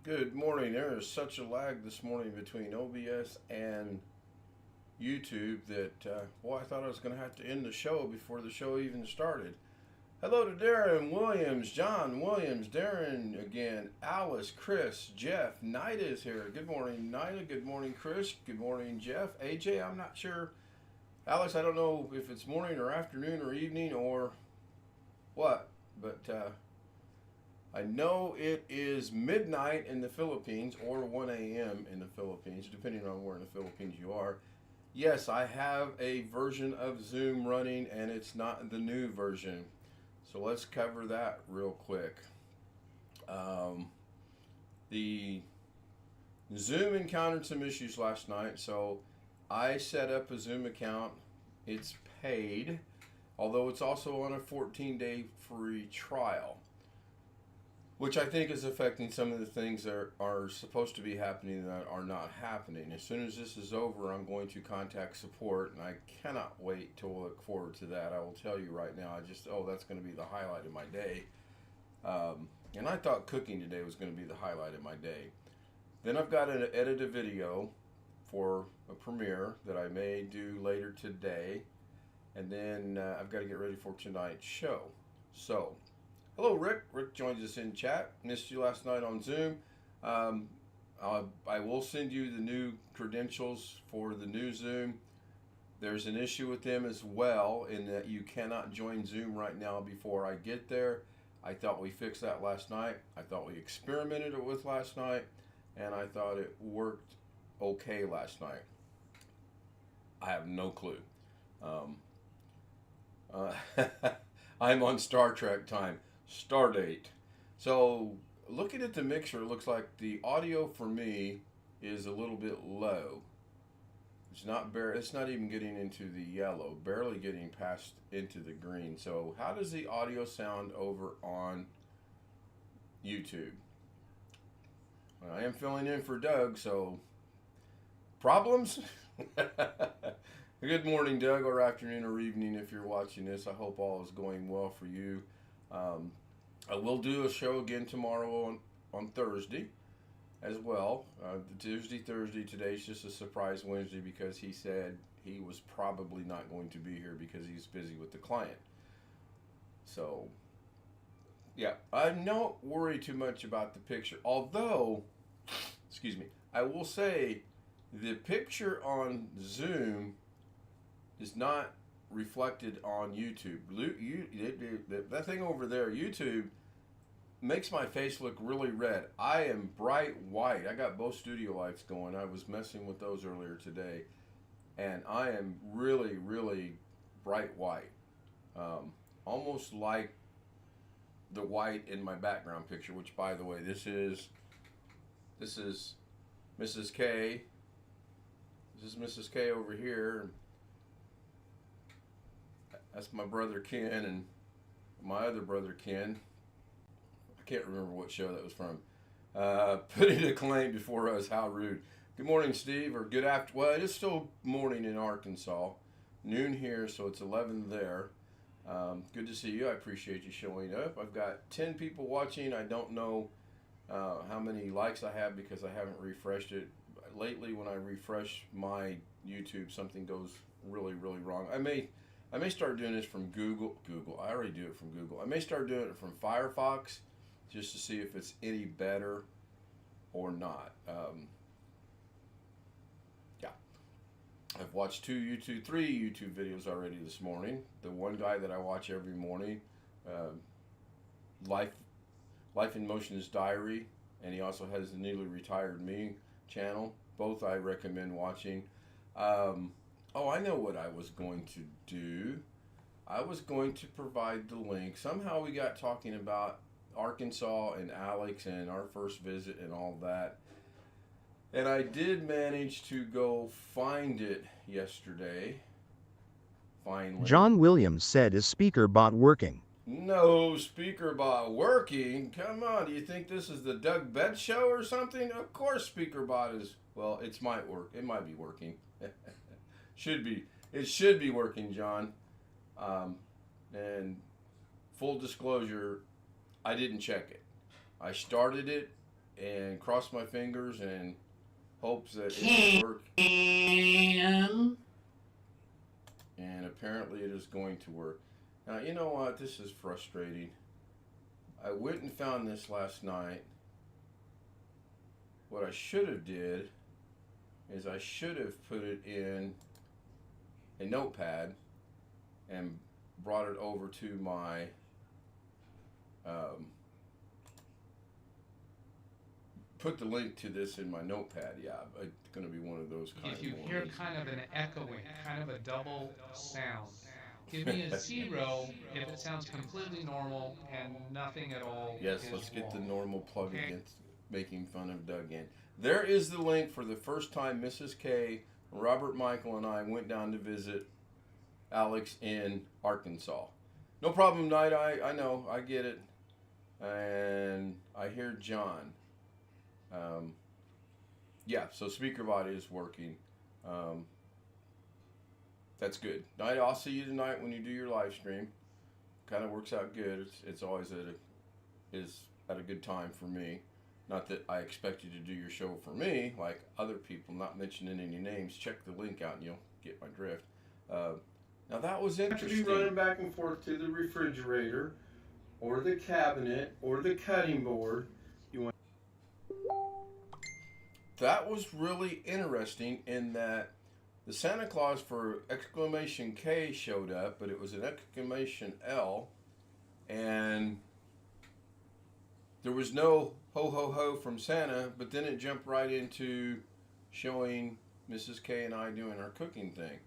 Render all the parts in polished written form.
Good morning. There is such a lag this morning between OBS and YouTube that, boy, I thought I was going to have to end the show before the show even started. Hello to Darren Williams, John Williams, Darren again, Alice, Chris, Jeff, Nida is here. Good morning, Nida. Good morning, Chris. Good morning, Jeff. AJ, I'm not sure. Alex, I don't know if it's morning or afternoon or evening or what, but I know it is midnight in the Philippines or 1 a.m. in the Philippines, depending on where in the Philippines you are. Yes, I have a version of Zoom running and it's not the new version. So let's cover that real quick. Um, the Zoom encountered some issues last night, so I set up a Zoom account. It's paid, although it's also on a 14-day free trial, which I think is affecting some of the things that are supposed to be happening that are not happening. As soon as this is over, I'm going to contact support, and I cannot wait to look forward to that. I will tell you right now, that's going to be the highlight of my day. And I thought cooking today was going to be the highlight of my day. Then I've got to edit a video for a premiere that I may do later today, and then I've got to get ready for tonight's show. So, hello, Rick. Rick joins us in chat. Missed you last night on Zoom. Um, I will send you the new credentials for the new Zoom. There's an issue with them as well in that you cannot join Zoom right now before I get there. I thought we fixed that last night. I thought we experimented it with last night, and I thought it worked okay last night. I have no clue. Um, uh, I'm on Star Trek time. Stardate. So looking at the mixer, it looks like the audio for me is a little bit low. It's not even getting into the yellow, barely getting past into the green. So how does the audio sound over on YouTube? I am filling in for Doug, so problems? Good morning, Doug, or afternoon or evening if you're watching this. I hope all is going well for you. Um, I will do a show again tomorrow on Thursday as well. Tuesday, Thursday. Today's just a surprise Wednesday because he said he was probably not going to be here because he's busy with the client. So, yeah, I don't worry too much about the picture. Although, excuse me, I will say the picture on Zoom is not reflected on YouTube. That thing over there, YouTube, makes my face look really red. I am bright white. I got both studio lights going. I was messing with those earlier today, and I am really, really bright white. Almost like the white in my background picture, which, by the way, this is Mrs. K. This is Mrs. K over here. That's my brother Ken and my other brother Ken. I can't remember what show that was from. Putting a claim before us, how rude. Good morning, Steve, or good after. Well, it is still morning in Arkansas, noon here, so it's 11 there. Good to see you. I appreciate you showing up. I've got 10 people watching. I don't know how many likes I have because I haven't refreshed it. Lately, when I refresh my YouTube, something goes really, really wrong. I may start doing this from Google. I already do it from Google. I may start doing it from Firefox just to see if it's any better or not. Yeah, I've watched three YouTube videos already this morning. The one guy that I watch every morning, uh, Life Life in Motion's Diary, and he also has the Newly Retired Me channel. Both I recommend watching. Oh, I know what I was going to do. I was going to provide the link. Somehow we got talking about Arkansas and Alex and our first visit and all that. And I did manage to go find it yesterday, finally. John Williams said, "Is speaker bot working?" No speaker bot working. Come on, do you think this is the Doug Betts show or something? Of course speaker bot is, well, it might work. It might be working. Should be. It should be working, John. And full disclosure, I didn't check it. I started it and cross my fingers and hopes that it will work. And apparently it is going to work. Now, you know what? This is frustrating. I went and found this last night. What I should have did is I should have put it in a notepad and brought it over to my put the link to this in my notepad. Yeah, it's going to be one of those kind If of you hear kind of an echoing, kind of a double sound, give me a 0 if it sounds completely normal and nothing at all Yes, is let's get the wrong. normal plug Okay. against making fun of Doug in. There is the link for the first time Mrs. K, Robert Michael, and I went down to visit Alex in Arkansas. No problem, Night. I know, I get it. And I hear John. Yeah, so speaker body is working. That's good. Night, I'll see you tonight when you do your live stream. Kind of works out good. It's always at a good time for me. Not that I expect you to do your show for me, like other people. Not mentioning any names. Check the link out and you'll get my drift. Now that was interesting. Be running back and forth to the refrigerator, or the cabinet, or the cutting board. That was really interesting in that the Santa Claus for exclamation K showed up, but it was an exclamation L, and there was no ho ho ho from Santa, but then it jumped right into showing Mrs. K and I doing our cooking thing.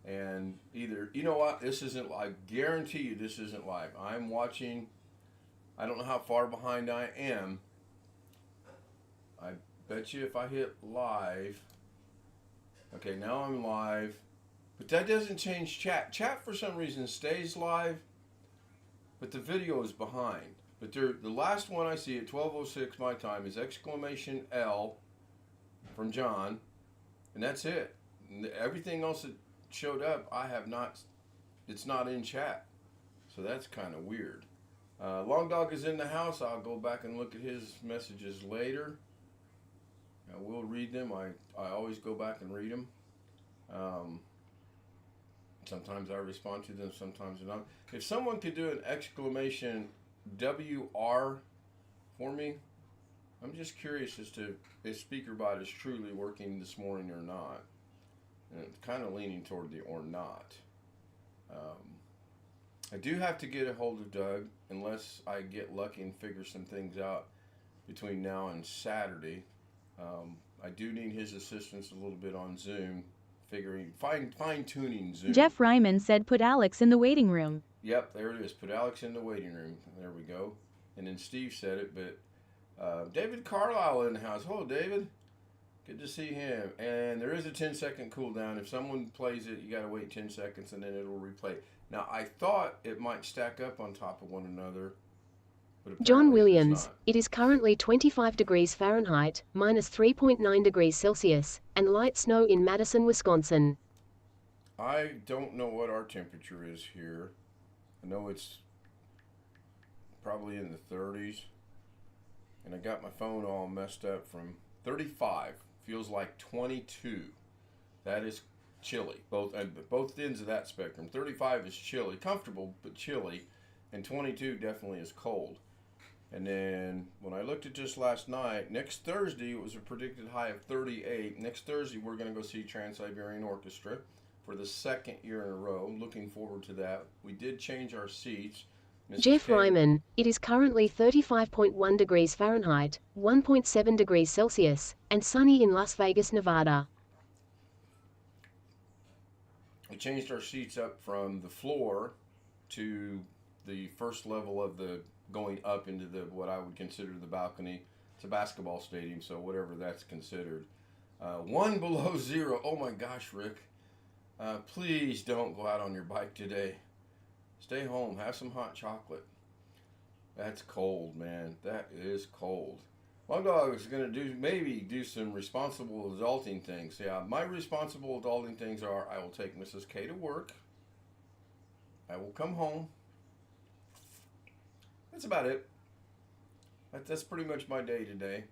And either, you know what, this isn't, I guarantee you this isn't live. I'm watching, I don't know how far behind I am. I bet you if I hit live, okay, now I'm live, but that doesn't change chat. Chat for some reason stays live, but the video is behind. But the last one I see at 12:06 my time is exclamation L from John, and that's it. And everything else that showed up, I have not, it's not in chat. So that's kind of weird. Long Dog is in the house. I'll go back and look at his messages later. I will read them. I always go back and read them. Sometimes I respond to them, sometimes not. If someone could do an exclamation WR for me, I'm just curious as to if SpeakerBot is truly working this morning or not. And it's kind of leaning toward the or not. I do have to get a hold of Doug unless I get lucky and figure some things out between now and Saturday. I do need his assistance a little bit on Zoom, fine-tuning Zoom. Jeff Ryman said put Alex in the waiting room. Yep, there it is. Put Alex in the waiting room. There we go. And then Steve said it, but David Carlisle in the house. Hello, David. Good to see him. And there is a 10-second cooldown. If someone plays it, you got to wait 10 seconds and then it'll replay. Now, I thought it might stack up on top of one another. But John apparently it does Williams, not. it is currently 25 degrees Fahrenheit, minus 3.9 degrees Celsius, and light snow in Madison, Wisconsin. I don't know what our temperature is here. I know it's probably in the 30s. And I got my phone all messed up from 35. Feels like 22. That is chilly. Both ends of that spectrum. 35 is chilly. Comfortable, but chilly. And 22 definitely is cold. And then when I looked at this last night, next Thursday it was a predicted high of 38. Next Thursday we're going to go see Trans-Siberian Orchestra for the second year in a row. Looking forward to that. We did change our seats. Mrs. Jeff K- Ryman, it is currently 35.1 degrees Fahrenheit, 1.7 degrees Celsius, and sunny in Las Vegas, Nevada. We changed our seats up from the floor to the first level of the going up into the what I would consider the balcony. It's a basketball stadium, so whatever that's considered. 1 below 0. Oh my gosh, Rick. Please don't go out on your bike today. Stay home. Have some hot chocolate. That's cold, man. That is cold. My dog is going to maybe do some responsible adulting things. Yeah, my responsible adulting things are I will take Mrs. K to work. I will come home. That's about it. That's pretty much my day today.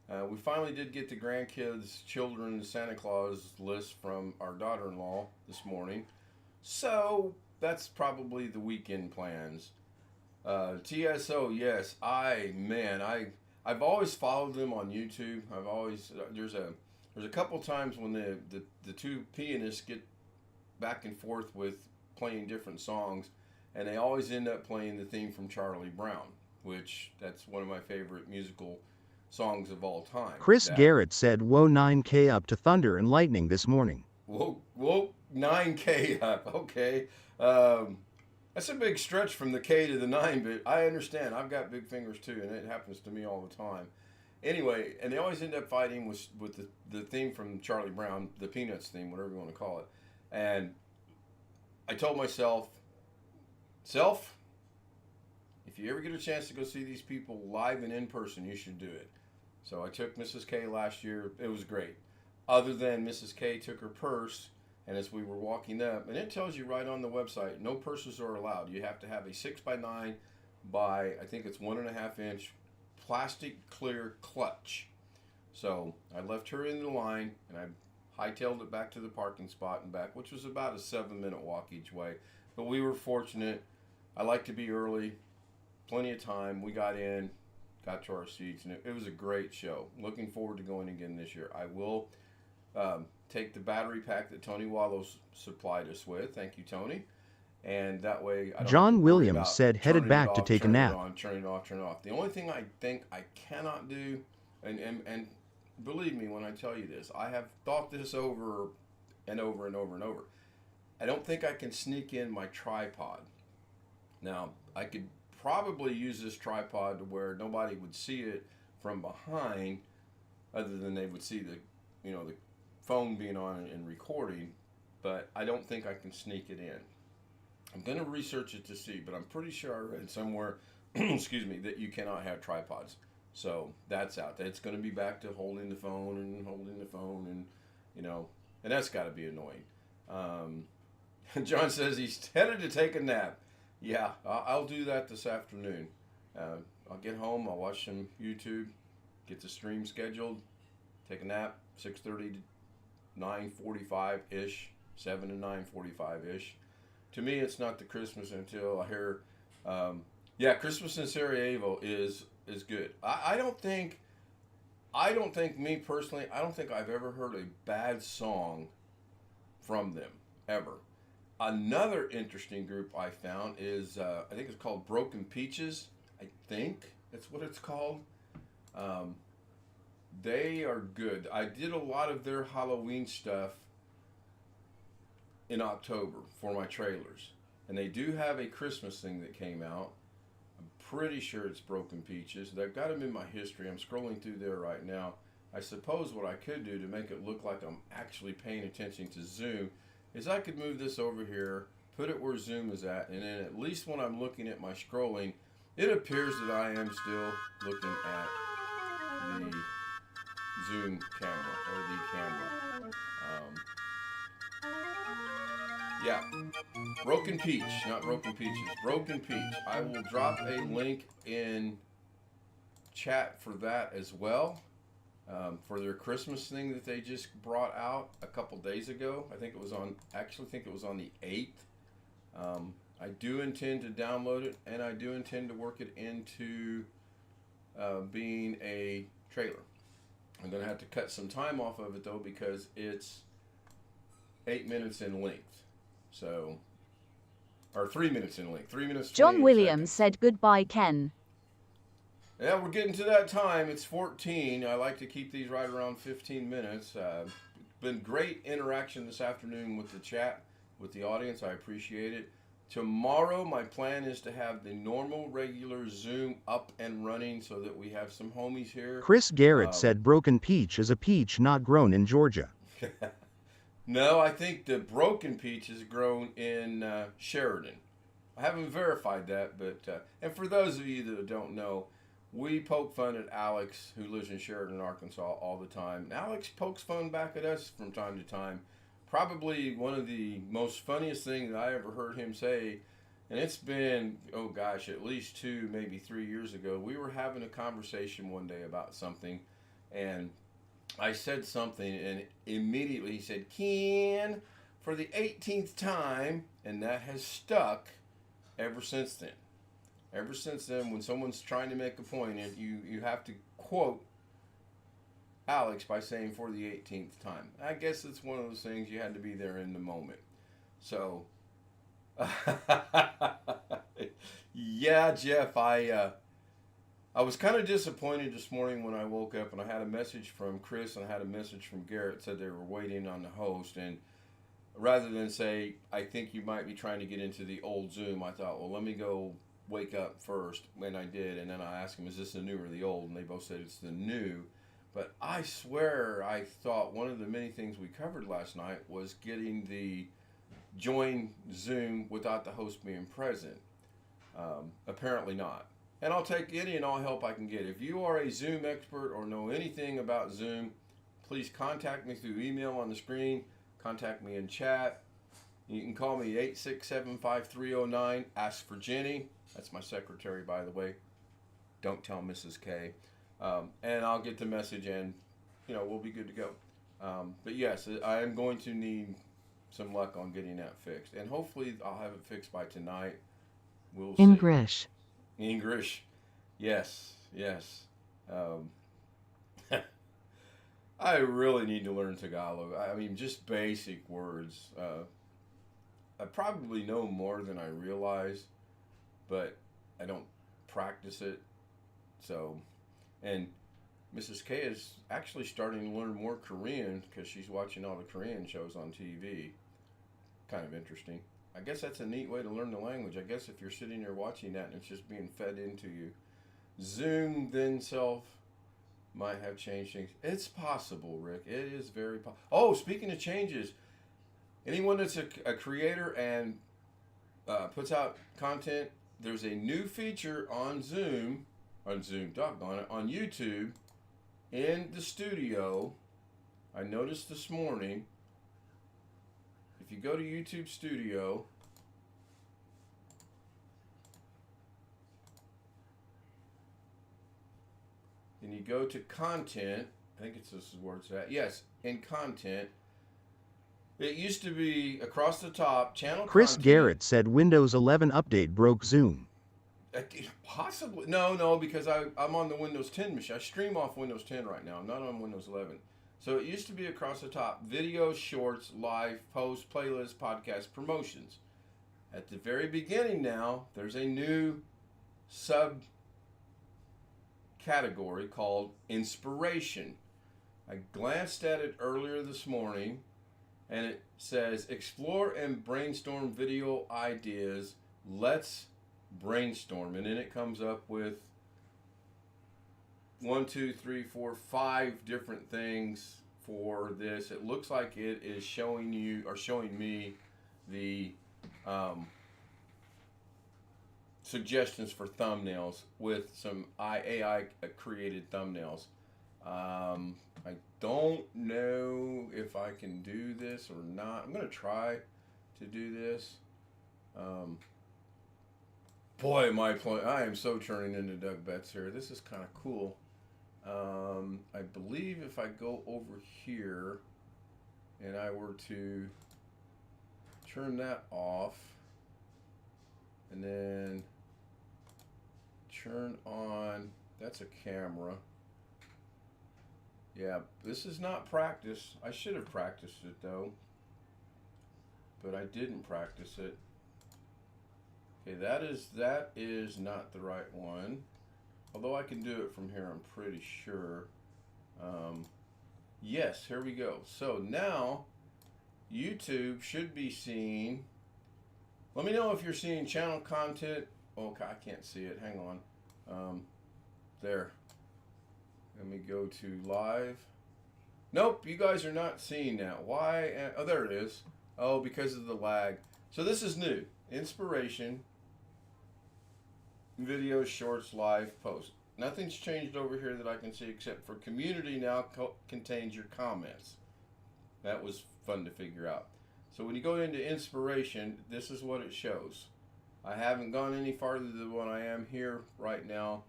We finally did get the grandkids, children, Santa Claus list from our daughter-in-law this morning. So that's probably the weekend plans. TSO, yes, I've always followed them on YouTube. I've always there's a couple times when the two pianists get back and forth with playing different songs, and they always end up playing the theme from Charlie Brown, which that's one of my favorite musical songs of all time. Chris Garrett said, "Whoa, 9K up to thunder and lightning this morning." Whoa, 9K up. Okay. That's a big stretch from the K to the 9, but I understand. I've got big fingers too, and it happens to me all the time. Anyway, and they always end up fighting with the theme from Charlie Brown, the Peanuts theme, whatever you want to call it. And I told myself, if you ever get a chance to go see these people live and in person, you should do it. So I took Mrs. K last year. It was great. Other than Mrs. K took her purse, and as we were walking up, and it tells you right on the website, no purses are allowed. You have to have a 6x9 by, I think it's 1.5 inch plastic clear clutch. So I left her in the line, and I hightailed it back to the parking spot and back, which was about a 7-minute walk each way. But we were fortunate. I like to be early, plenty of time. We got in, got to our seats, and it was a great show. Looking forward to going again this year. I will take the battery pack that Tony Wallows supplied us with. Thank you, Tony. And that way, I don't John have to worry Williams about said headed turning back it to off, take a turning nap. it on, turning it off, turning it off. The only thing I think I cannot do, and believe me when I tell you this, I have thought this over and over and over and over. I don't think I can sneak in my tripod. Now, I could probably use this tripod to where nobody would see it from behind, other than they would see the phone being on and recording, but I don't think I can sneak it in. I'm going to research it to see, but I'm pretty sure I read somewhere, excuse me, that you cannot have tripods. So that's out. It's going to be back to holding the phone and and that's got to be annoying. John says he's headed to take a nap. Yeah, I'll do that this afternoon. I'll get home, I'll watch some YouTube, get the stream scheduled, take a nap, 6:30 to 9:45-ish, 7 to 9:45-ish. To me, it's not the Christmas until I hear, Christmas in Sarajevo is good. I don't think me personally, I don't think I've ever heard a bad song from them, ever. Another interesting group I found is, I think it's called Broken Peaches. I think that's what it's called. They are good. I did a lot of their Halloween stuff in October for my trailers. And they do have a Christmas thing that came out. I'm pretty sure it's Broken Peaches. They've got them in my history. I'm scrolling through there right now. I suppose what I could do to make it look like I'm actually paying attention to Zoom is I could move this over here, put it where Zoom is at, and then at least when I'm looking at my scrolling, it appears that I am still looking at the Zoom camera, or the camera. Broken Peach, not Broken Peaches. Broken Peach. I will drop a link in chat for that as well. For their Christmas thing that they just brought out a couple days ago. I think it was on the 8th. I do intend to download it, and I do intend to work it into being a trailer. I'm going to have to cut some time off of it, though, because it's 8 minutes in length. So, or 3 minutes in length. 3 minutes. John Williams said goodbye, Ken. Yeah, we're getting to that time. It's 14. I like to keep these right around 15 minutes. Been great interaction this afternoon with the chat, with the audience. I appreciate it. Tomorrow, my plan is to have the normal, regular Zoom up and running so that we have some homies here. Chris Garrett said Broken Peach is a peach not grown in Georgia. No, I think the Broken Peach is grown in Sheridan. I haven't verified that, but and for those of you that don't know, we poke fun at Alex, who lives in Sheridan, Arkansas, all the time. And Alex pokes fun back at us from time to time. Probably one of the most funniest things that I ever heard him say, and it's been, at least 2, maybe 3 years ago. We were having a conversation one day about something, And I said something, and immediately he said, Ken, for the 18th time, and that has stuck ever since then. Ever since then, when someone's trying to make a point, and you have to quote Alex by saying for the 18th time. I guess it's one of those things you had to be there in the moment. So, yeah, Jeff, I was kind of disappointed this morning when I woke up and I had a message from Chris and I had a message from Garrett, said they were waiting on the host, and rather than say, I think you might be trying to get into the old Zoom, I thought, well, let me go wake up first, and I did, and then I asked them, is this the new or the old, and they both said it's the new. But I swear I thought one of the many things we covered last night was getting the join Zoom without the host being present. Apparently not. And I'll take any and all help I can get. If you are a Zoom expert or know anything about Zoom, please contact me through email on the screen. Contact me in chat. You can call me 867-5309. Ask for Jenny. That's my secretary, by the way. Don't tell Mrs. K. And I'll get the message, and we'll be good to go. But yes, I am going to need some luck on getting that fixed, and hopefully I'll have it fixed by tonight. We'll see. English, yes. I really need to learn Tagalog. I mean, just basic words. I probably know more than I realize, but I don't practice it. So, and Mrs. K is actually starting to learn more Korean because she's watching all the Korean shows on TV. Kind of interesting. I guess that's a neat way to learn the language. I guess if you're sitting there watching that and it's just being fed into you. Zoom then self might have changed things. It's possible, Rick. It is very possible. Oh, speaking of changes, anyone that's a creator and puts out content, there's a new feature on doggone it, on YouTube in the studio. I noticed this morning, if you go to YouTube Studio, and you go to content, I think this is where it's at. Yes, in content. It used to be across the top, channel Chris content. Garrett said Windows 11 update broke Zoom. Possibly. No, because I'm on the Windows 10 machine. I stream off Windows 10 right now. I'm not on Windows 11. So it used to be across the top, videos, shorts, live, posts, playlists, podcasts, promotions. At the very beginning now, there's a new category called inspiration. I glanced at it earlier this morning, and it says explore and brainstorm video ideas. Let's brainstorm. And then it comes up with 1, 2, 3, 4, 5 different things for this. It looks like it is showing me the suggestions for thumbnails with some AI created thumbnails. I don't know if I can do this or not. I'm going to try to do this. Boy, I am so turning into Doug Betts here. This is kind of cool. I believe if I go over here and I were to turn that off and then turn on, that's a camera. Yeah, this is not practice. I should have practiced it though, but I didn't practice it. Okay, that is not the right one. Although I can do it from here, I'm pretty sure. Yes, here we go. So now YouTube should be seeing. Let me know if you're seeing channel content. Okay, I can't see it. Hang on. There. Let me go to live. Nope, you guys are not seeing that. Why? Oh, there it is. Oh, because of the lag. So this is new. Inspiration. Videos, shorts, live, post. Nothing's changed over here that I can see except for community now contains your comments. That was fun to figure out. So when you go into inspiration, this is what it shows. I haven't gone any farther than what I am here right now.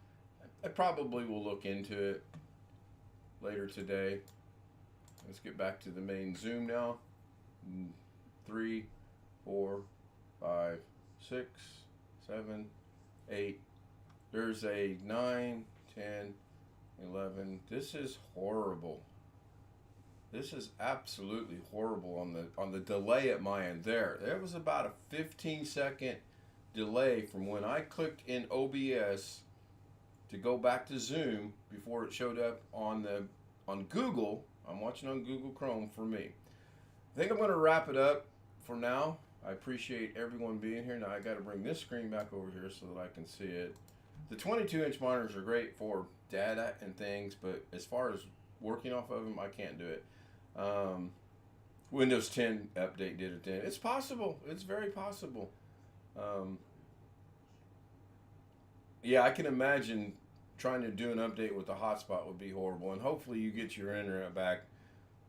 I probably will look into it. later today. Let's get back to the main Zoom now. 3, 4, 5, 6, 7, 8. There's a 9, 10, 11. This is horrible. This is absolutely horrible on the delay at my end. There was about a 15-second delay from when I clicked in OBS to go back to Zoom before it showed up on Google. I'm watching on Google Chrome for me. I think I'm going to wrap it up for now. I appreciate everyone being here. Now I got to bring this screen back over here so that I can see it. The 22-inch monitors are great for data and things, but as far as working off of them, I can't do it. Windows 10 update did it then. It's possible. It's very possible. Yeah, I can imagine trying to do an update with the hotspot would be horrible, and hopefully you get your internet back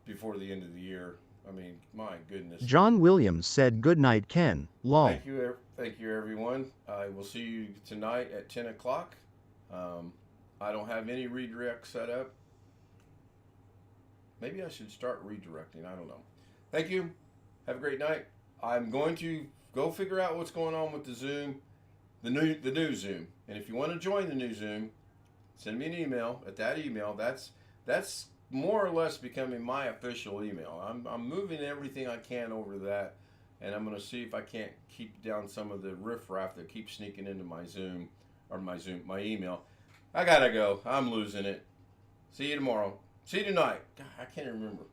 before the end of the year. I mean, my goodness. John Williams said good night, Ken. Lol. Thank you, everyone. I will see you tonight at 10 o'clock. I don't have any redirect set up. Maybe I should start redirecting. I don't know. Thank you. Have a great night. I'm going to go figure out what's going on with the Zoom, the new Zoom. And if you want to join the new Zoom, send me an email at that email. That's more or less becoming my official email. I'm moving everything I can over to that, and I'm going to see if I can't keep down some of the riffraff that keeps sneaking into my Zoom or my email. I gotta go. I'm losing it. See you tomorrow. See you tonight. God, I can't remember.